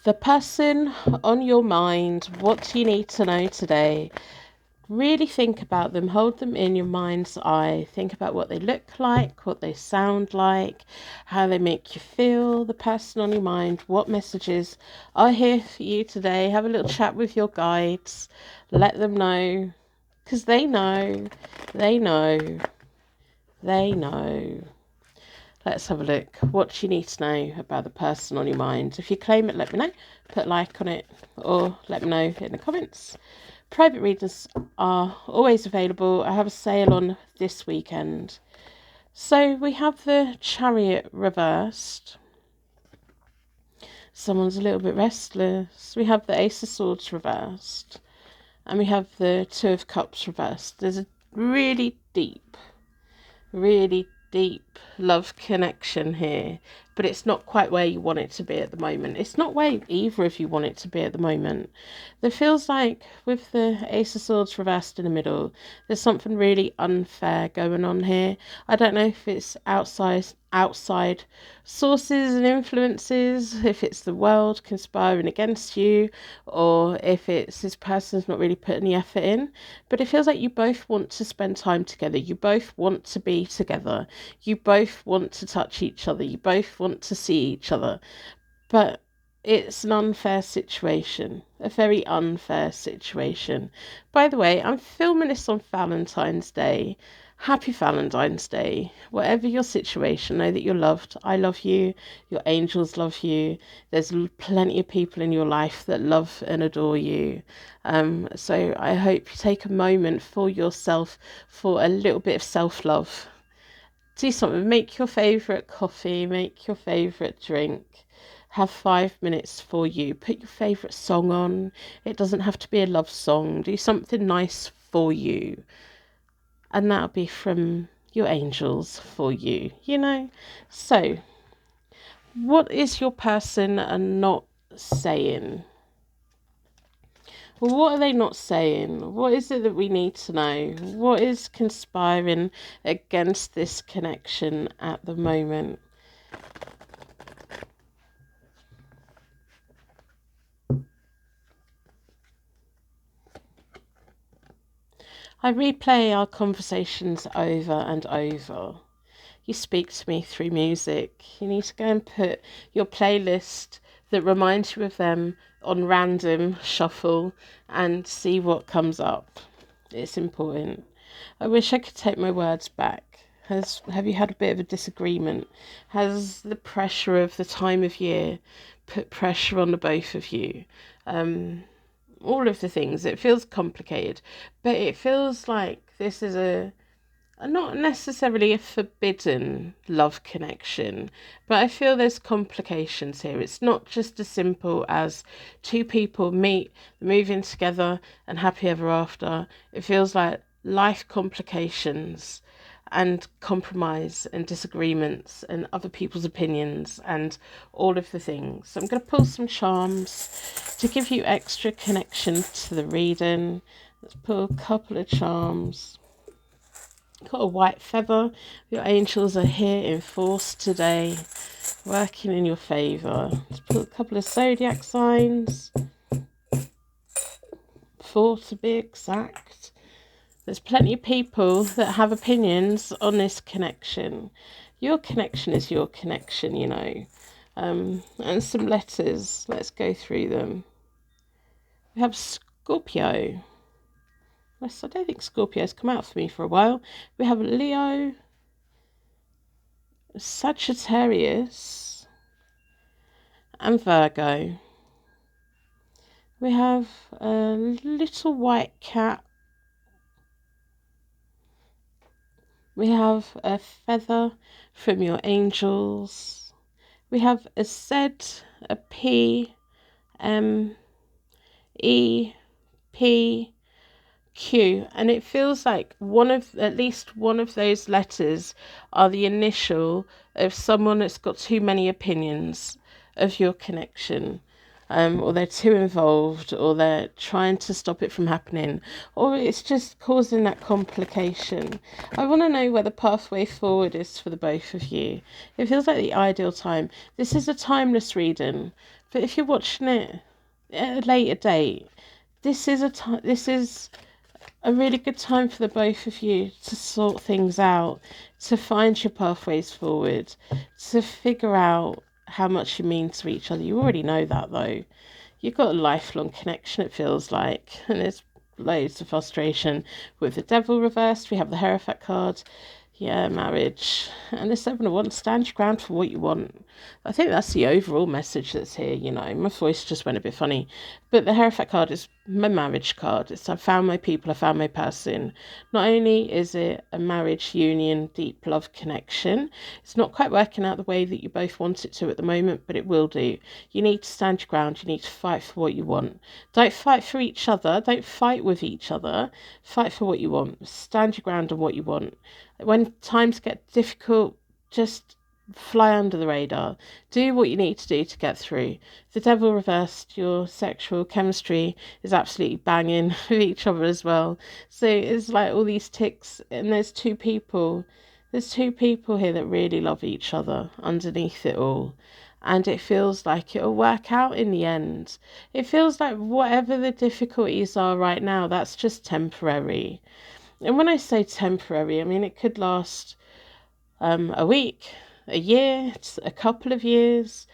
The person on your mind, what do you need to know today? Really think about them, hold them in your mind's eye. Think about what they look like, what they sound like, how they make you feel. The person on your mind, what messages are here for you today. Have a little chat with your guides. Let them know, because they know, they know, they know. Let's have a look. What do you need to know about the person on your mind? If you claim it, let me know. Put a like on it or let me know in the comments. Private readers are always available. I have a sale on this weekend. So we have the Chariot reversed. Someone's a little bit restless. We have the Ace of Swords reversed. And we have the Two of Cups reversed. There's a really deep love connection here, but it's not quite where you want it to be at the moment. It's not where either of you want it to be at the moment. There feels like with the Ace of Swords reversed in the middle, there's something really unfair going on here. I don't know if it's outside sources and influences, if it's the world conspiring against you, or if it's this person's not really putting the effort in. But it feels like you both want to spend time together. You both want to be together. You both want to touch each other. You both want to see each other. But it's an unfair situation, a very unfair situation. By the way, I'm filming this on Valentine's Day. Happy Valentine's Day. Whatever your situation, know that you're loved. I love you. Your angels love you. There's plenty of people in your life that love and adore you. So I hope you take a moment for yourself, for a little bit of self-love. Do something. Make your favourite coffee. Make your favourite drink. Have 5 minutes for you. Put your favourite song on. It doesn't have to be a love song. Do something nice for you. And that'll be from your angels for you, you know. So, what is your person not saying? Well, what are they not saying? What is it that we need to know? What is conspiring against this connection at the moment? I replay our conversations over and over. You speak to me through music. You need to go and put your playlist that reminds you of them on random shuffle and see what comes up. It's important. I wish I could take my words back. Have you had a bit of a disagreement? Has the pressure of the time of year put pressure on the both of you? All of the things. It feels complicated, but it feels like this is a not necessarily a forbidden love connection, but I feel there's complications here. It's not just as simple as two people meet, move in together, and happy ever after. It feels like life complications and compromise and disagreements and other people's opinions and all of the things. So I'm going to pull some charms to give you extra connection to the reading. Let's pull a couple of charms. Got a white feather. Your angels are here in force today, working in your favour. Let's put a couple of zodiac signs. 4 to be exact. There's plenty of people that have opinions on this connection. Your connection is your connection, you know. And some letters. Let's go through them. We have Scorpio. I don't think Scorpio's come out for me for a while. We have Leo, Sagittarius, and Virgo. We have a little white cat. We have a feather from your angels. We have a Z, a P, M, E, P, Q, and it feels like at least one of those letters are the initial of someone that's got too many opinions of your connection. or they're too involved, or they're trying to stop it from happening, or it's just causing that complication. I want to know where the pathway forward is for the both of you. It feels like the ideal time. This is a timeless reading, but if you're watching it at a later date, this is a really good time for the both of you to sort things out, to find your pathways forward, to figure out how much you mean to each other. You already know that, though. You've got a lifelong connection, it feels like, and there's loads of frustration. With the Devil reversed, we have the Hierophant card. Yeah, marriage. And the Seven of Wands, stand your ground for what you want. I think that's the overall message that's here, you know. My voice just went a bit funny. But the Hierophant card is my marriage card. It's I found my people, I found my person. Not only is it a marriage union, deep love connection, it's not quite working out the way that you both want it to at the moment, but it will do. You need to stand your ground. You need to fight for what you want. Don't fight for each other. Don't fight with each other. Fight for what you want. Stand your ground on what you want. When times get difficult, just fly under the radar. Do what you need to do to get through. The Devil reversed, your sexual chemistry is absolutely banging with each other as well. So it's like all these ticks, and there's two people here that really love each other underneath it all. And it feels like it'll work out in the end. It feels like whatever the difficulties are right now, that's just temporary. And when I say temporary, I mean it could last a week, a year, a couple of years.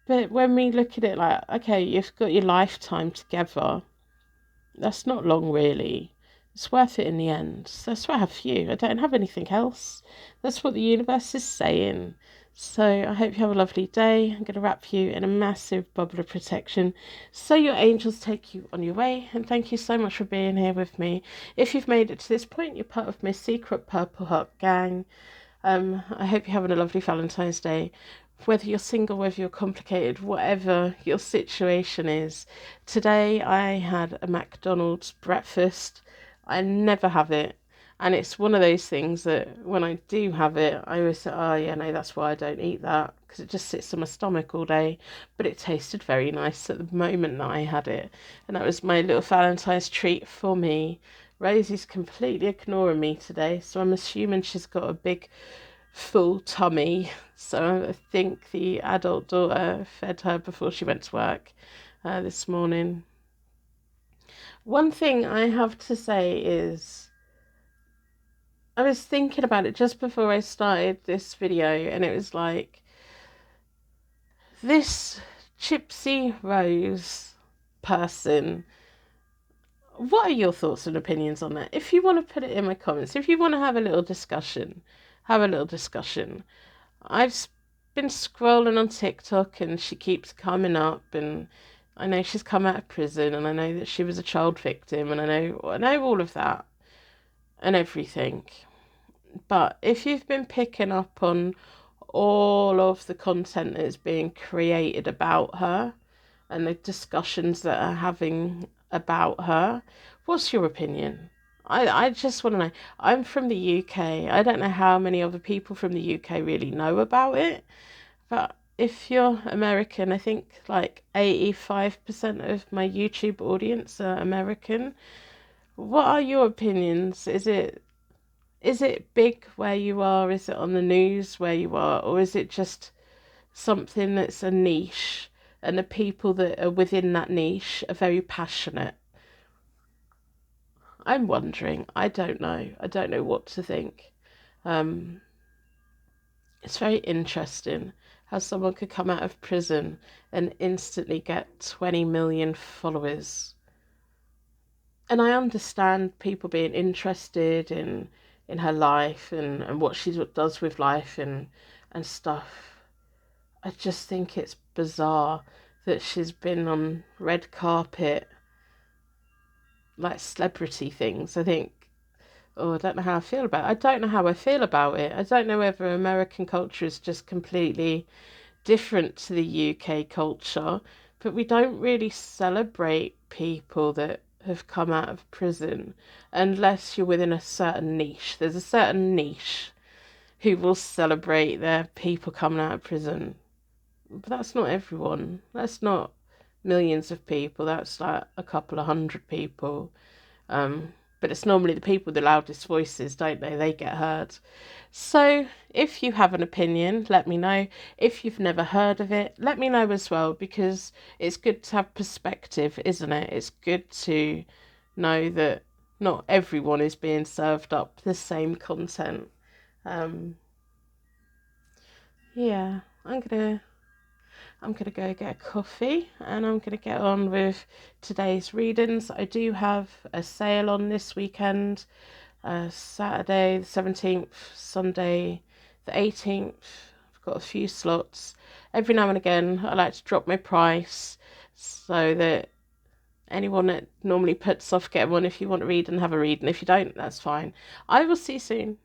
But when we look at it like, okay, you've got your lifetime together, that's not long really. It's worth it in the end. So that's what I have for you. I don't have anything else. That's what the universe is saying. So I hope you have a lovely day. I'm going to wrap you in a massive bubble of protection so your angels take you on your way. And thank you so much for being here with me. If you've made it to this point, you're part of my secret Purple Heart gang. I hope you're having a lovely Valentine's Day. Whether you're single, whether you're complicated, whatever your situation is. Today I had a McDonald's breakfast. I never have it. And it's one of those things that when I do have it, I always say, oh, yeah, no, that's why I don't eat that. Because it just sits in my stomach all day. But it tasted very nice at the moment that I had it. And that was my little Valentine's treat for me. Rosie's completely ignoring me today. So I'm assuming she's got a big, full tummy. So I think the adult daughter fed her before she went to work this morning. One thing I have to say is, I was thinking about it just before I started this video, and it was like, this Gypsy Rose person, what are your thoughts and opinions on that? If you want to put it in my comments, if you want to have a little discussion, have a little discussion. I've been scrolling on TikTok and she keeps coming up, and I know she's come out of prison, and I know that she was a child victim, and I know all of that and everything. But if you've been picking up on all of the content that is being created about her and the discussions that are having about her, what's your opinion? I just want to know. I'm from the UK. I don't know how many other people from the UK really know about it. But if you're American, I think like 85% of my YouTube audience are American. What are your opinions? Is it big where you are? Is it on the news where you are? Or is it just something that's a niche, and the people that are within that niche are very passionate? I'm wondering. I don't know. I don't know what to think. It's very interesting how someone could come out of prison and instantly get 20 million followers. And I understand people being interested in her life and what she does with life and stuff. I just think it's bizarre that she's been on red carpet, like celebrity things. I think, I don't know how I feel about it. I don't know how I feel about it. I don't know whether American culture is just completely different to the UK culture, but we don't really celebrate people that have come out of prison unless you're within a certain niche. There's a certain niche who will celebrate their people coming out of prison. But that's not everyone. Let's not millions of people. That's like a couple of hundred people. But it's normally the people with the loudest voices, don't they? They get heard. So if you have an opinion, let me know. If you've never heard of it, let me know as well, because it's good to have perspective, isn't it? It's good to know that not everyone is being served up the same content. Yeah, I'm gonna go get a coffee and I'm gonna get on with today's readings. I do have a sale on this weekend, Saturday the 17th, Sunday the 18th. I've got a few slots. Every now and again I like to drop my price so that anyone that normally puts off, get one if you want to read and have a read, and if you don't, that's fine. I will see you soon.